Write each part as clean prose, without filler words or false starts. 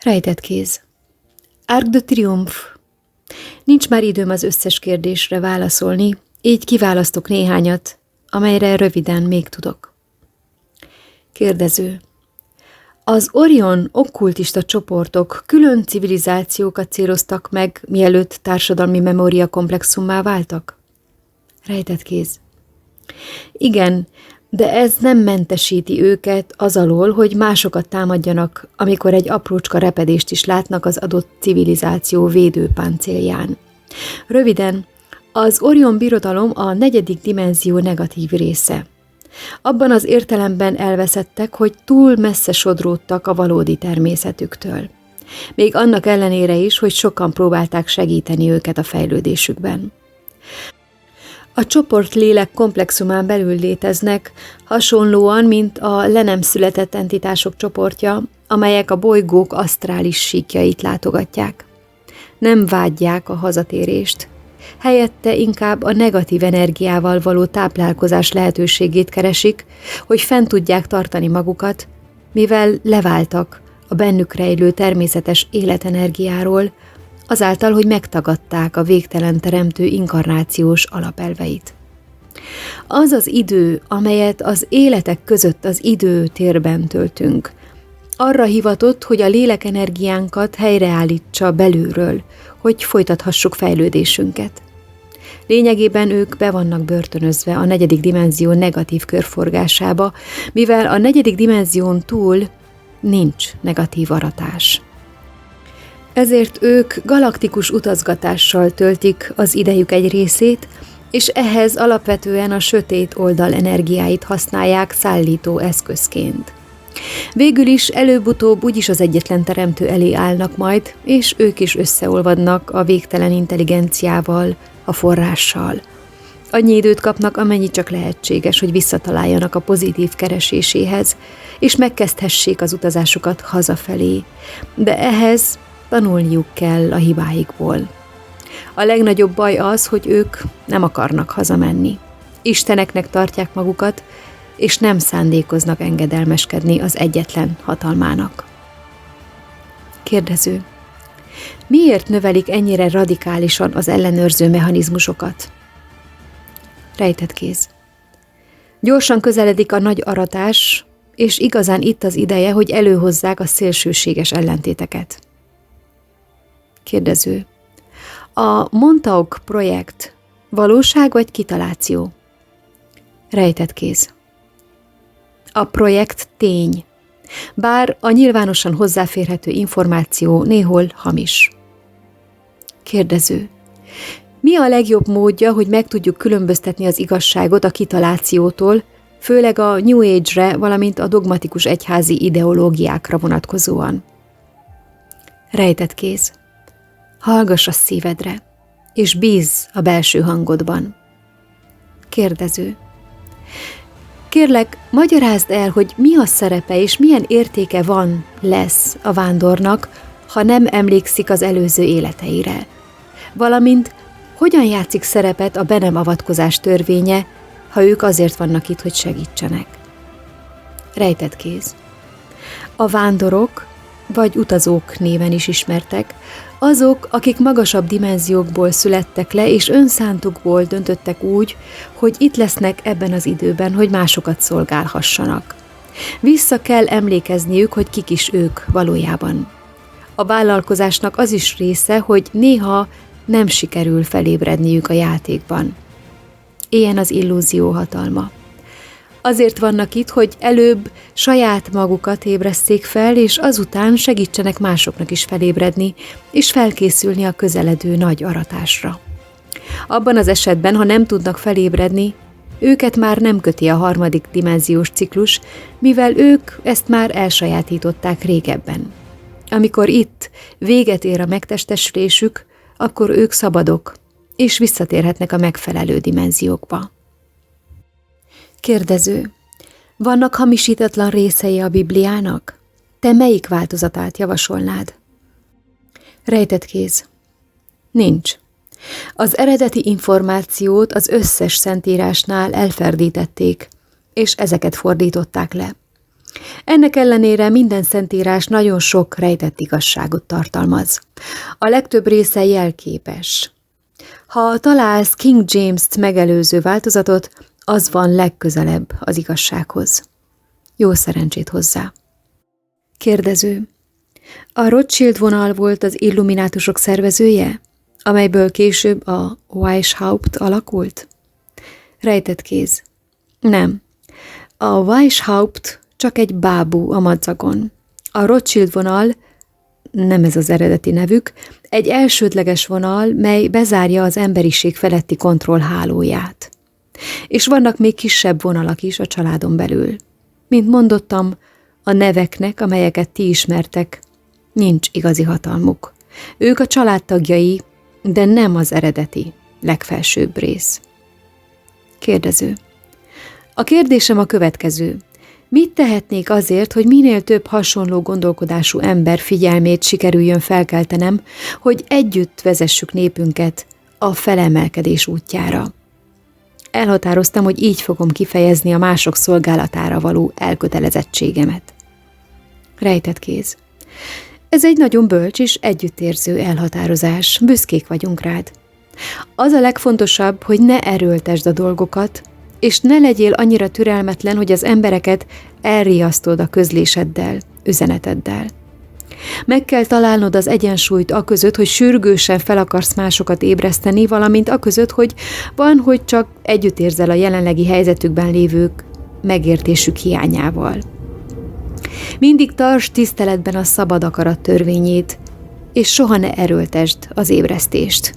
Rejtett kéz. Arc de Triomphe. Nincs már időm az összes kérdésre válaszolni, így kiválasztok néhányat, amelyre röviden még tudok. Kérdező. Az Orion okkultista csoportok külön civilizációkat céloztak meg, mielőtt társadalmi memória komplexummá váltak? Rejtett kéz. Igen, de ez nem mentesíti őket az alól, hogy másokat támadjanak, amikor egy aprócska repedést is látnak az adott civilizáció védőpáncélján. Röviden, az Orion birodalom a 4. dimenzió negatív része. Abban az értelemben elveszettek, hogy túl messze sodródtak a valódi természetüktől. Még annak ellenére is, hogy sokan próbálták segíteni őket a fejlődésükben. A csoport lélek komplexumán belül léteznek, hasonlóan, mint a le nem született entitások csoportja, amelyek a bolygók asztrális síkjait látogatják. Nem vágyják a hazatérést, helyette inkább a negatív energiával való táplálkozás lehetőségét keresik, hogy fent tudják tartani magukat, mivel leváltak a bennük rejlő természetes életenergiáról, azáltal, hogy megtagadták a végtelen teremtő inkarnációs alapelveit. Az az idő, amelyet az életek között az időtérben töltünk, arra hivatott, hogy a lélekenergiánkat helyreállítsa belülről, hogy folytathassuk fejlődésünket. Lényegében ők be vannak börtönözve a 4. dimenzió negatív körforgásába, mivel a 4. dimenzión túl nincs negatív aratás. Ezért ők galaktikus utazgatással töltik az idejük egy részét, és ehhez alapvetően a sötét oldal energiáit használják szállító eszközként. Végül is előbb-utóbb úgyis az egyetlen teremtő elé állnak majd, és ők is összeolvadnak a végtelen intelligenciával, a forrással. Annyi időt kapnak, amennyi csak lehetséges, hogy visszataláljanak a pozitív kereséséhez, és megkezdhessék az utazásukat hazafelé. De ehhez tanulniuk kell a hibáikból. A legnagyobb baj az, hogy ők nem akarnak hazamenni. Isteneknek tartják magukat, és nem szándékoznak engedelmeskedni az egyetlen hatalmának. Kérdező. Miért növelik ennyire radikálisan az ellenőrző mechanizmusokat? Rejtett kéz. Gyorsan közeledik a nagy aratás, és igazán itt az ideje, hogy előhozzák a szélsőséges ellentéteket. Kérdező. A Montauk projekt valóság vagy kitaláció? Rejtett kéz. A projekt tény, bár a nyilvánosan hozzáférhető információ néhol hamis. Kérdező. Mi a legjobb módja, hogy meg tudjuk különböztetni az igazságot a kitalációtól, főleg a New Age-re, valamint a dogmatikus egyházi ideológiákra vonatkozóan? Rejtett kéz. Hallgass a szívedre, és bízz a belső hangodban. Kérdező. Kérlek, magyarázd el, hogy mi a szerepe és milyen értéke lesz a vándornak, ha nem emlékszik az előző életeire. Valamint, hogyan játszik szerepet a be nem avatkozás törvénye, ha ők azért vannak itt, hogy segítsenek. Rejtett kéz. A vándorok, vagy utazók néven is ismertek, azok, akik magasabb dimenziókból születtek le, és önszántukból döntöttek úgy, hogy itt lesznek ebben az időben, hogy másokat szolgálhassanak. Vissza kell emlékezniük, hogy kik is ők valójában. A vállalkozásnak az is része, hogy néha nem sikerül felébredniük a játékban. Ilyen az illúzió hatalma. Azért vannak itt, hogy előbb saját magukat ébreszték fel, és azután segítsenek másoknak is felébredni, és felkészülni a közeledő nagy aratásra. Abban az esetben, ha nem tudnak felébredni, őket már nem köti a 3. dimenziós ciklus, mivel ők ezt már elsajátították régebben. Amikor itt véget ér a megtestesülésük, akkor ők szabadok, és visszatérhetnek a megfelelő dimenziókba. Kérdező. Vannak hamisítatlan részei a Bibliának? Te melyik változatát javasolnád? Rejtett kéz. Nincs. Az eredeti információt az összes szentírásnál elferdítették, és ezeket fordították le. Ennek ellenére minden szentírás nagyon sok rejtett igazságot tartalmaz. A legtöbb része jelképes. Ha találsz King James-t megelőző változatot, az van legközelebb az igazsághoz. Jó szerencsét hozzá. Kérdező. A Rothschild vonal volt az illuminátusok szervezője, amelyből később a Weishaupt alakult? Rejtett kéz. Nem. A Weishaupt csak egy bábú a madzagon. A Rothschild vonal, nem ez az eredeti nevük, egy elsődleges vonal, mely bezárja az emberiség feletti kontroll hálóját. És vannak még kisebb vonalak is a családon belül. Mint mondottam, a neveknek, amelyeket ti ismertek, nincs igazi hatalmuk. Ők a családtagjai, de nem az eredeti, legfelsőbb rész. Kérdező. A kérdésem a következő. Mit tehetnék azért, hogy minél több hasonló gondolkodású ember figyelmét sikerüljön felkeltenem, hogy együtt vezessük népünket a felemelkedés útjára? Elhatároztam, hogy így fogom kifejezni a mások szolgálatára való elkötelezettségemet. Rejtett kéz. Ez egy nagyon bölcs és együttérző elhatározás, büszkék vagyunk rád. Az a legfontosabb, hogy ne erőltesd a dolgokat, és ne legyél annyira türelmetlen, hogy az embereket elriasztod a közléseddel, üzeneteddel. Meg kell találnod az egyensúlyt aközött, hogy sürgősen fel akarsz másokat ébreszteni, valamint aközött, hogy van, hogy csak együtt érzel a jelenlegi helyzetükben lévők megértésük hiányával. Mindig tartsd tiszteletben a szabad akarat törvényét, és soha ne erőltesd az ébresztést.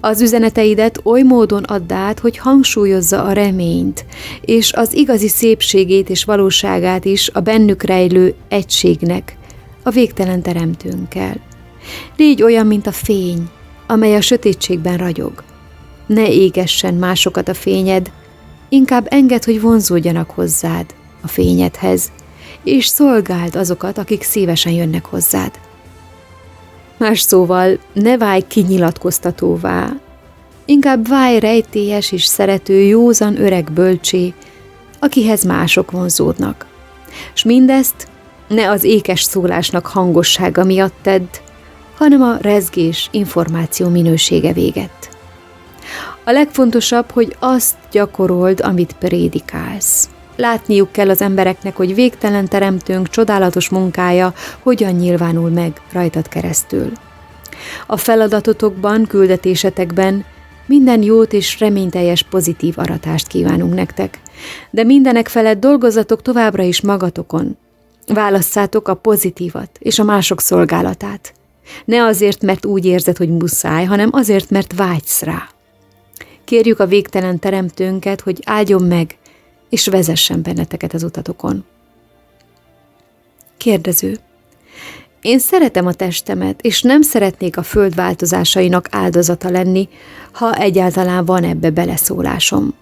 Az üzeneteidet oly módon add át, hogy hangsúlyozza a reményt, és az igazi szépségét és valóságát is a bennük rejlő egységnek, a végtelen teremtőnkkel. Légy olyan, mint a fény, amely a sötétségben ragyog. Ne égessen másokat a fényed, inkább engedd, hogy vonzódjanak hozzád, a fényedhez, és szolgáld azokat, akik szívesen jönnek hozzád. Más szóval, ne válj kinyilatkoztatóvá, inkább válj rejtélyes és szerető, józan öreg bölcsé, akihez mások vonzódnak. S mindezt ne az ékes szólásnak hangossága miatt tedd, hanem a rezgés információ minősége végett. A legfontosabb, hogy azt gyakorold, amit prédikálsz. Látniuk kell az embereknek, hogy végtelen teremtőnk csodálatos munkája hogyan nyilvánul meg rajtad keresztül. A feladatotokban, küldetésetekben minden jót és reményteljes pozitív aratást kívánunk nektek, de mindenek felett dolgozzatok továbbra is magatokon. Válasszátok a pozitívat és a mások szolgálatát. Ne azért, mert úgy érzed, hogy muszáj, hanem azért, mert vágysz rá. Kérjük a végtelen teremtőnket, hogy áldjon meg, és vezessen benneteket az utatokon. Kérdező. Én szeretem a testemet, és nem szeretnék a föld változásainak áldozata lenni, ha egyáltalán van ebbe beleszólásom.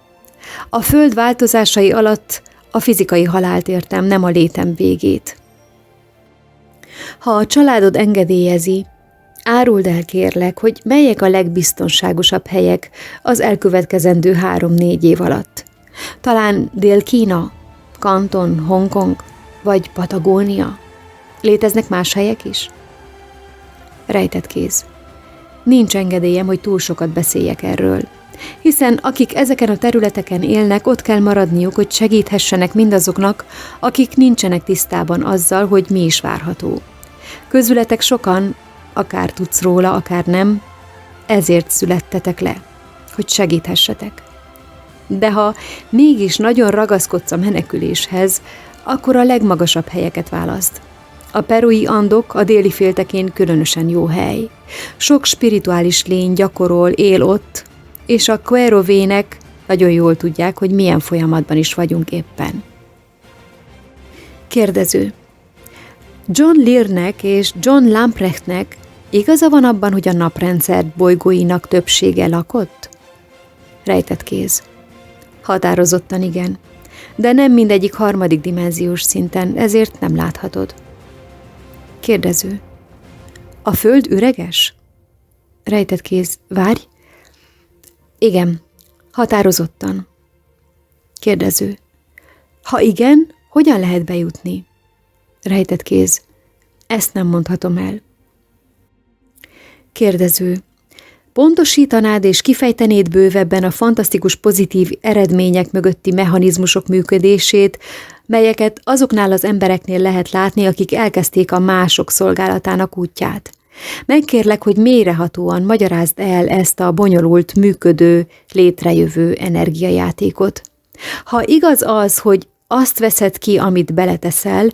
A föld változásai alatt a fizikai halált értem, nem a létem végét. Ha a családod engedélyezi, áruld el kérlek, hogy melyek a legbiztonságosabb helyek az elkövetkezendő 3-4 év alatt. Talán Dél-Kína, Kanton, Hongkong vagy Patagónia? Léteznek más helyek is? Rejtett kéz. Nincs engedélyem, hogy túl sokat beszéljek erről, hiszen akik ezeken a területeken élnek, ott kell maradniuk, hogy segíthessenek mindazoknak, akik nincsenek tisztában azzal, hogy mi is várható. Közületek sokan, akár tudsz róla, akár nem, ezért születtetek le, hogy segíthessetek. De ha mégis nagyon ragaszkodsz a meneküléshez, akkor a legmagasabb helyeket válaszd. A perui Andok a déli féltekén különösen jó hely. Sok spirituális lény gyakorol, él ott, és a Querovének nagyon jól tudják, hogy milyen folyamatban is vagyunk éppen. Kérdező. John Learnek és John Lamprechtnek igaza van abban, hogy a naprendszer bolygóinak többsége lakott? Rejtett kéz. Határozottan igen, de nem mindegyik harmadik dimenziós szinten, ezért nem láthatod. Kérdező. A föld üreges? Rejtett kéz. Várj. Igen, határozottan. Kérdező. Ha igen, Hogyan lehet bejutni? Rejtett kéz. Ezt nem mondhatom el. Kérdező. Pontosítanád és kifejtenéd bővebben a fantasztikus pozitív eredmények mögötti mechanizmusok működését, melyeket azoknál az embereknél lehet látni, akik elkezdték a mások szolgálatának útját. Megkérlek, hogy mélyrehatóan magyarázd el ezt a bonyolult, működő, létrejövő energiajátékot. Ha igaz az, hogy azt veszed ki, amit beleteszel,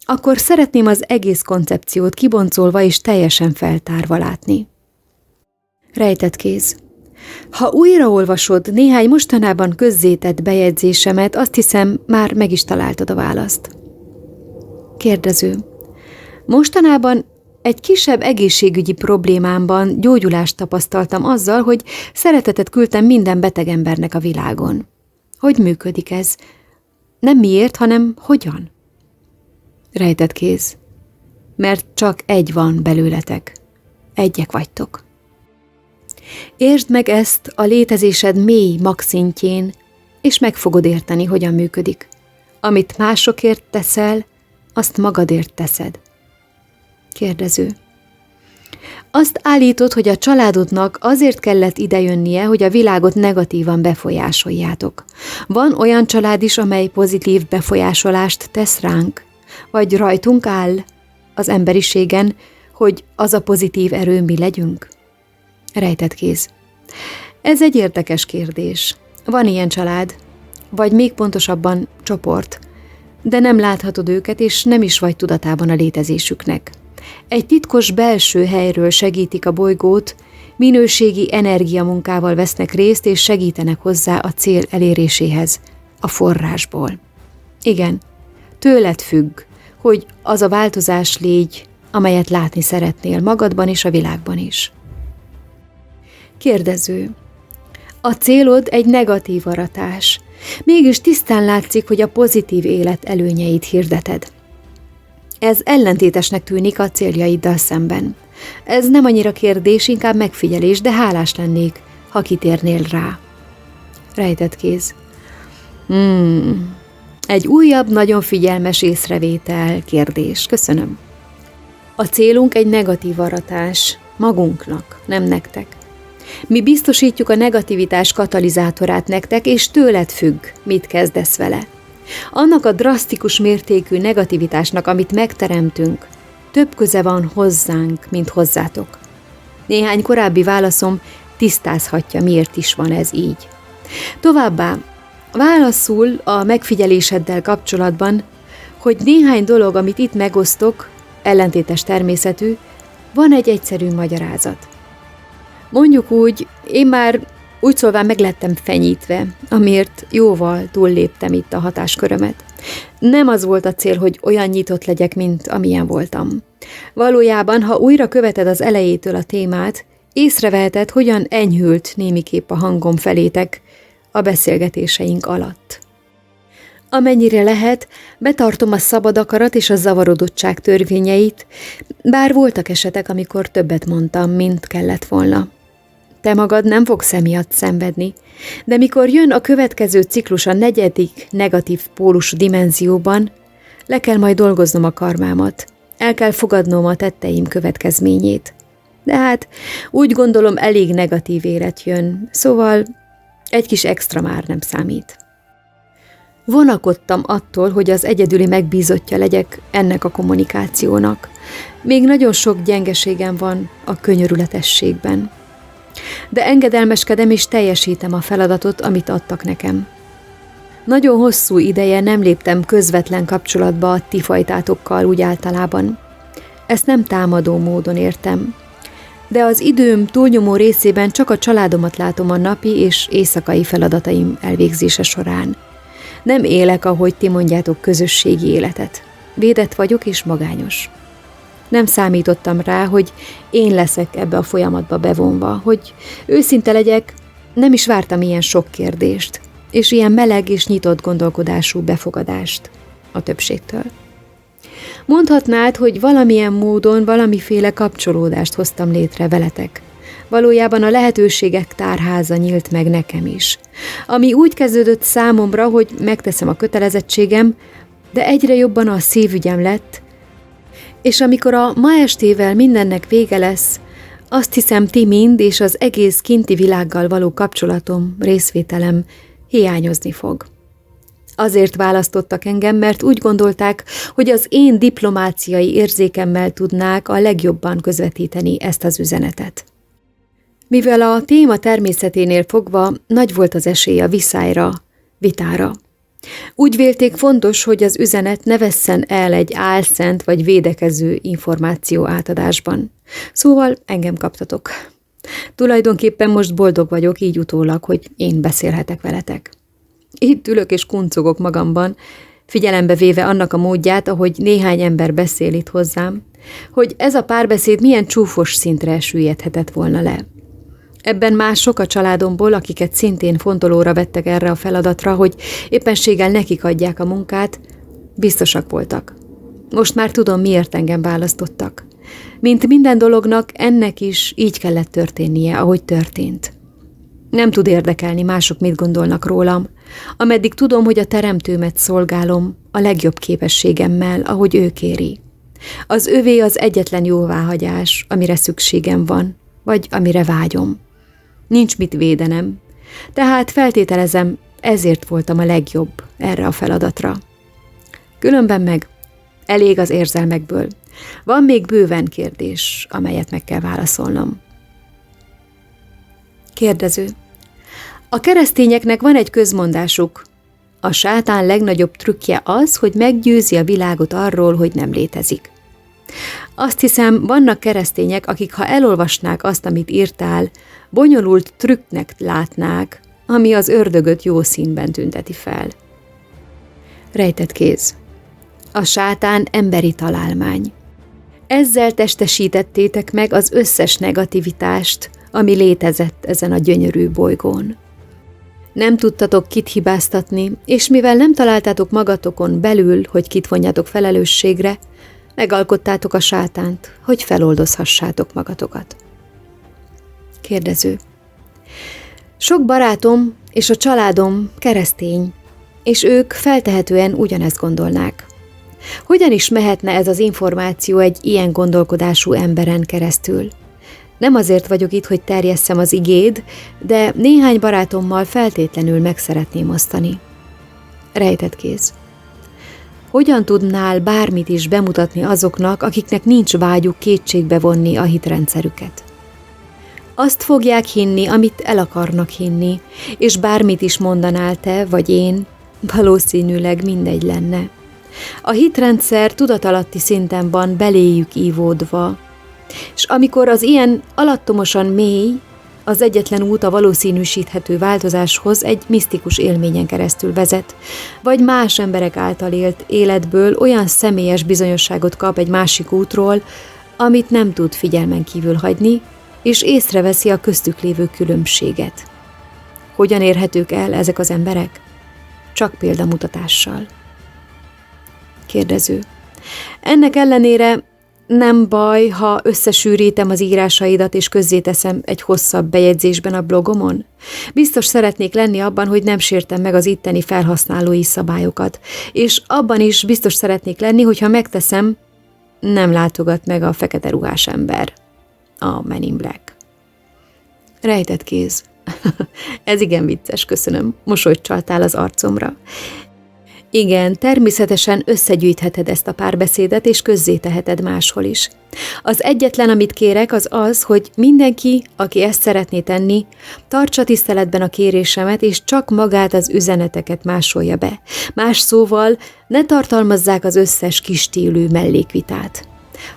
akkor szeretném az egész koncepciót kiboncolva és teljesen feltárva látni. Rejtett kéz. Ha újraolvasod néhány mostanában közzétett bejegyzésemet, azt hiszem, már meg is találtad a választ. Kérdező. Mostanában egy kisebb egészségügyi problémámban gyógyulást tapasztaltam azzal, hogy szeretetet küldtem minden beteg embernek a világon. Hogy működik ez? Nem miért, hanem hogyan? Rejtett kéz. Mert csak egy van belőletek. Egyek vagytok. Értsd meg ezt a létezésed mély magszintjén, és meg fogod érteni, hogyan működik. Amit másokért teszel, azt magadért teszed. Kérdező. Azt állítod, hogy a családodnak azért kellett idejönnie, hogy a világot negatívan befolyásoljátok. Van olyan család is, amely pozitív befolyásolást tesz ránk? Vagy rajtunk áll az emberiségen, hogy az a pozitív erő mi legyünk? Rejtett kéz. Ez egy érdekes kérdés. Van ilyen család, vagy még pontosabban csoport, de nem láthatod őket, és nem is vagy tudatában a létezésüknek. Egy titkos belső helyről segítik a bolygót, minőségi energiamunkával vesznek részt, és segítenek hozzá a cél eléréséhez, a forrásból. Igen, tőled függ, hogy az a változás légy, amelyet látni szeretnél magadban és a világban is. Kérdező. A célod egy negatív aratás. Mégis tisztán látszik, hogy a pozitív élet előnyeit hirdeted. Ez ellentétesnek tűnik a céljaiddal szemben. Ez nem annyira kérdés, inkább megfigyelés, de hálás lennék, ha kitérnél rá. Rejtett kéz. Egy újabb, nagyon figyelmes észrevétel, kérdés. Köszönöm. A célunk egy negatív aratás. Magunknak, nem nektek. Mi biztosítjuk a negativitás katalizátorát nektek, és tőled függ, mit kezdesz vele. Annak a drasztikus mértékű negativitásnak, amit megteremtünk, több köze van hozzánk, mint hozzátok. Néhány korábbi válaszom tisztázhatja, miért is van ez így. Továbbá, válaszul a megfigyeléseddel kapcsolatban, hogy néhány dolog, amit itt megosztok, ellentétes természetű, van egy egyszerű magyarázat. Mondjuk úgy, én már úgy szólván meglettem fenyítve, amiért jóval túlléptem itt a hatáskörömet. Nem az volt a cél, hogy olyan nyitott legyek, mint amilyen voltam. Valójában, ha újra követed az elejétől a témát, észreveheted, hogyan enyhült némiképp a hangom felétek a beszélgetéseink alatt. Amennyire lehet, betartom a szabad akarat és a zavarodottság törvényeit, bár voltak esetek, amikor többet mondtam, mint kellett volna. Te magad nem fogsz emiatt szenvedni, de mikor jön a következő ciklus a 4. negatív pólusú dimenzióban, le kell majd dolgoznom a karmámat, el kell fogadnom a tetteim következményét. De hát úgy gondolom, elég negatív élet jön, szóval egy kis extra már nem számít. Vonakodtam attól, hogy az egyedüli megbízottja legyek ennek a kommunikációnak. Még nagyon sok gyengeségem van a könyörületességben. De engedelmeskedem és teljesítem a feladatot, amit adtak nekem. Nagyon hosszú ideje nem léptem közvetlen kapcsolatba a ti fajtátokkal úgy általában. Ezt nem támadó módon értem. De az időm túlnyomó részében csak a családomat látom a napi és éjszakai feladataim elvégzése során. Nem élek, ahogy ti mondjátok, közösségi életet. Védett vagyok és magányos. Nem számítottam rá, hogy én leszek ebbe a folyamatba bevonva, hogy őszinte legyek, nem is vártam ilyen sok kérdést, és ilyen meleg és nyitott gondolkodású befogadást a többségtől. Mondhatnád, hogy valamilyen módon valamiféle kapcsolódást hoztam létre veletek. Valójában a lehetőségek tárháza nyílt meg nekem is. Ami úgy kezdődött számomra, hogy megteszem a kötelezettségem, de egyre jobban a szívügyem lett, és amikor a ma estével mindennek vége lesz, azt hiszem, ti mind és az egész kinti világgal való kapcsolatom, részvételem hiányozni fog. Azért választottak engem, mert úgy gondolták, hogy az én diplomáciai érzékemmel tudnák a legjobban közvetíteni ezt az üzenetet. Mivel a téma természeténél fogva nagy volt az esély a viszályra, vitára. Úgy vélték fontos, hogy az üzenet ne vesszen el egy álszent vagy védekező információ átadásban. Szóval engem kaptatok. Tulajdonképpen most boldog vagyok így utólag, hogy én beszélhetek veletek. Itt ülök és kuncogok magamban, figyelembe véve annak a módját, ahogy néhány ember beszél itt hozzám, hogy ez a párbeszéd milyen csúfos szintre süllyedhetett volna le. Ebben mások a családomból, akiket szintén fontolóra vettek erre a feladatra, hogy éppenséggel nekik adják a munkát, biztosak voltak. Most már tudom, miért engem választottak. Mint minden dolognak, ennek is így kellett történnie, ahogy történt. Nem tud érdekelni, mások mit gondolnak rólam, ameddig tudom, hogy a teremtőmet szolgálom a legjobb képességemmel, ahogy ő kéri. Az övé az egyetlen jóváhagyás, amire szükségem van, vagy amire vágyom. Nincs mit védenem, tehát feltételezem, ezért voltam a legjobb erre a feladatra. Különben meg elég az érzelmekből. Van még bőven kérdés, amelyet meg kell válaszolnom. Kérdező. A keresztényeknek van egy közmondásuk. A sátán legnagyobb trükkje az, hogy meggyőzi a világot arról, hogy nem létezik. Azt hiszem, vannak keresztények, akik ha elolvasnák azt, amit írtál, bonyolult trükknek látnák, ami az ördögöt jó színben tünteti fel. Rejtett kéz. A sátán emberi találmány. Ezzel testesítettétek meg az összes negativitást, ami létezett ezen a gyönyörű bolygón. Nem tudtatok kit hibáztatni, és mivel nem találtátok magatokon belül, hogy kit vonjatok felelősségre, megalkottátok a sátánt, hogy feloldozhassátok magatokat. Kérdező. Sok barátom és a családom keresztény, és ők feltehetően ugyanezt gondolnák. Hogyan is mehetne ez az információ egy ilyen gondolkodású emberen keresztül? Nem azért vagyok itt, hogy terjesszem az igéd, de néhány barátommal feltétlenül meg szeretném osztani. Rejtett kéz. Hogyan tudnál bármit is bemutatni azoknak, akiknek nincs vágyuk kétségbe vonni a hitrendszerüket? Azt fogják hinni, amit el akarnak hinni, és bármit is mondanál te vagy én, valószínűleg mindegy lenne. A hitrendszer tudatalatti szinten van beléjük ívódva, és amikor az ilyen alattomosan mély, az egyetlen út a valószínűsíthető változáshoz egy misztikus élményen keresztül vezet, vagy más emberek által élt életből olyan személyes bizonyosságot kap egy másik útról, amit nem tud figyelmen kívül hagyni, és észreveszi a köztük lévő különbséget. Hogyan érhetők el ezek az emberek? Csak példamutatással. Kérdező. Ennek ellenére nem baj, ha összesűrítem az írásaidat és közzéteszem egy hosszabb bejegyzésben a blogomon? Biztos szeretnék lenni abban, hogy nem sértem meg az itteni felhasználói szabályokat, és abban is biztos szeretnék lenni, hogyha megteszem, nem látogat meg a fekete ruhás ember, a Men in Black. Rejtett kéz. Ez igen vicces, köszönöm. Mosolyt csaltál az arcomra. Igen, természetesen összegyűjtheted ezt a párbeszédet, és közzéteheted máshol is. Az egyetlen, amit kérek, az az, hogy mindenki, aki ezt szeretné tenni, tartsa tiszteletben a kérésemet, és csak magát az üzeneteket másolja be. Más szóval, ne tartalmazzák az összes kisstílű mellékvitát.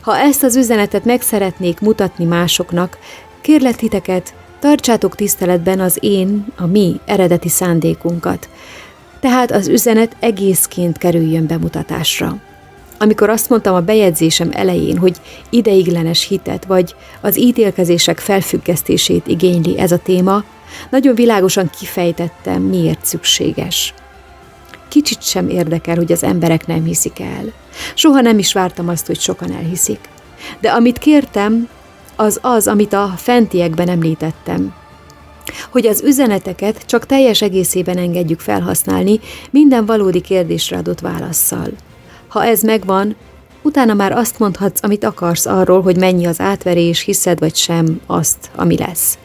Ha ezt az üzenetet meg szeretnék mutatni másoknak, kérlek titeket, tartsátok tiszteletben a mi eredeti szándékunkat. Tehát az üzenet egészként kerüljön bemutatásra. Amikor azt mondtam a bejegyzésem elején, hogy ideiglenes hitet vagy az ítélkezések felfüggesztését igényli ez a téma, nagyon világosan kifejtettem, miért szükséges. Kicsit sem érdekel, hogy az emberek nem hiszik el. Soha nem is vártam azt, hogy sokan elhiszik. De amit kértem, az, amit a fentiekben említettem, hogy az üzeneteket csak teljes egészében engedjük felhasználni minden valódi kérdésre adott válasszal. Ha ez megvan, utána már azt mondhatsz, amit akarsz arról, hogy mennyi az átverés, hiszed vagy sem azt, ami lesz.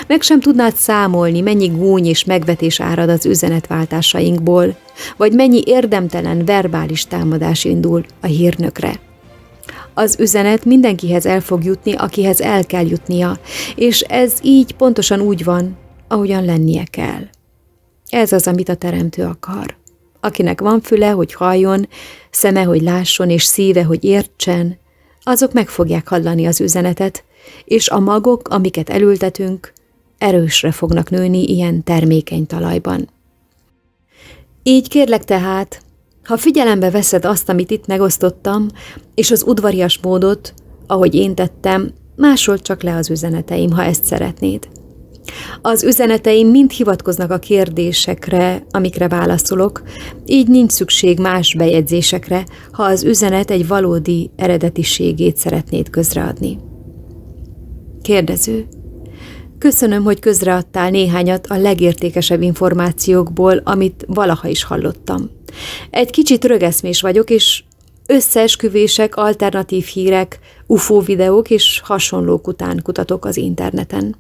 Meg sem tudnád számolni, mennyi gúny és megvetés árad az üzenetváltásainkból, vagy mennyi érdemtelen verbális támadás indul a hírnökre. Az üzenet mindenkihez el fog jutni, akihez el kell jutnia, és ez így pontosan úgy van, ahogyan lennie kell. Ez az, amit a Teremtő akar. Akinek van füle, hogy halljon, szeme, hogy lásson, és szíve, hogy értsen, azok meg fogják hallani az üzenetet, és a magok, amiket elültetünk, erősre fognak nőni ilyen termékeny talajban. Így kérlek tehát, ha figyelembe veszed azt, amit itt megosztottam, és az udvarias módot, ahogy én tettem, másold csak le az üzeneteim, ha ezt szeretnéd. Az üzeneteim mind hivatkoznak a kérdésekre, amikre válaszolok, így nincs szükség más bejegyzésekre, ha az üzenet egy valódi eredetiségét szeretnéd közreadni. Kérdező: köszönöm, hogy közreadtál néhányat a legértékesebb információkból, amit valaha is hallottam. Egy kicsit rögeszmés vagyok, és összeesküvések, alternatív hírek, UFO videók és hasonlók után kutatok az interneten.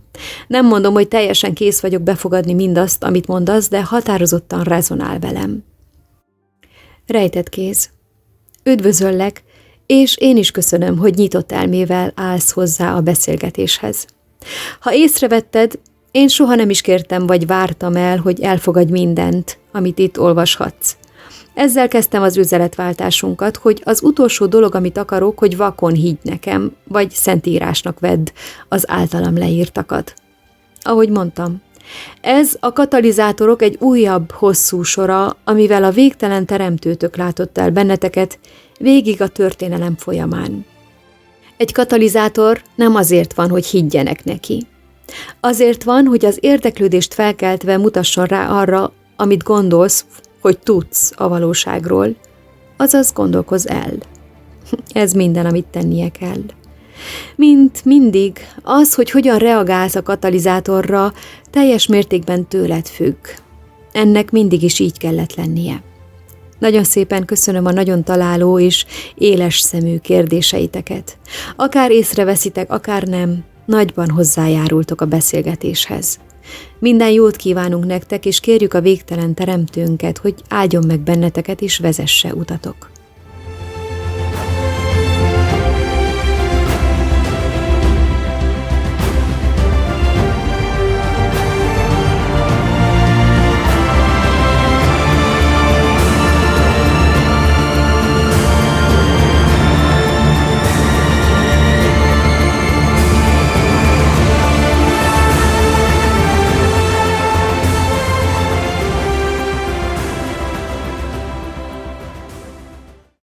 Nem mondom, hogy teljesen kész vagyok befogadni mindazt, amit mondasz, de határozottan rezonál velem. Rejtett kéz. Üdvözöllek, és én is köszönöm, hogy nyitott elmével állsz hozzá a beszélgetéshez. Ha észrevetted, én soha nem is kértem vagy vártam el, hogy elfogadj mindent, amit itt olvashatsz. Ezzel kezdtem az üzenetváltásunkat, hogy az utolsó dolog, amit akarok, hogy vakon higgy nekem, vagy szentírásnak vedd az általam leírtakat. Ahogy mondtam, ez a katalizátorok egy újabb, hosszú sora, amivel a végtelen teremtőtök látott el benneteket végig a történelem folyamán. Egy katalizátor nem azért van, hogy higgyenek neki. Azért van, hogy az érdeklődést felkeltve mutasson rá arra, amit gondolsz, hogy tudsz a valóságról, azaz gondolkozz el. Ez minden, amit tennie kell. Mint mindig, az, hogy hogyan reagálsz a katalizátorra, teljes mértékben tőled függ. Ennek mindig is így kellett lennie. Nagyon szépen köszönöm a nagyon találó és éles szemű kérdéseiteket. Akár észreveszitek, akár nem, nagyban hozzájárultok a beszélgetéshez. Minden jót kívánunk nektek, és kérjük a végtelen teremtőnket, hogy áldjon meg benneteket és vezesse utatok.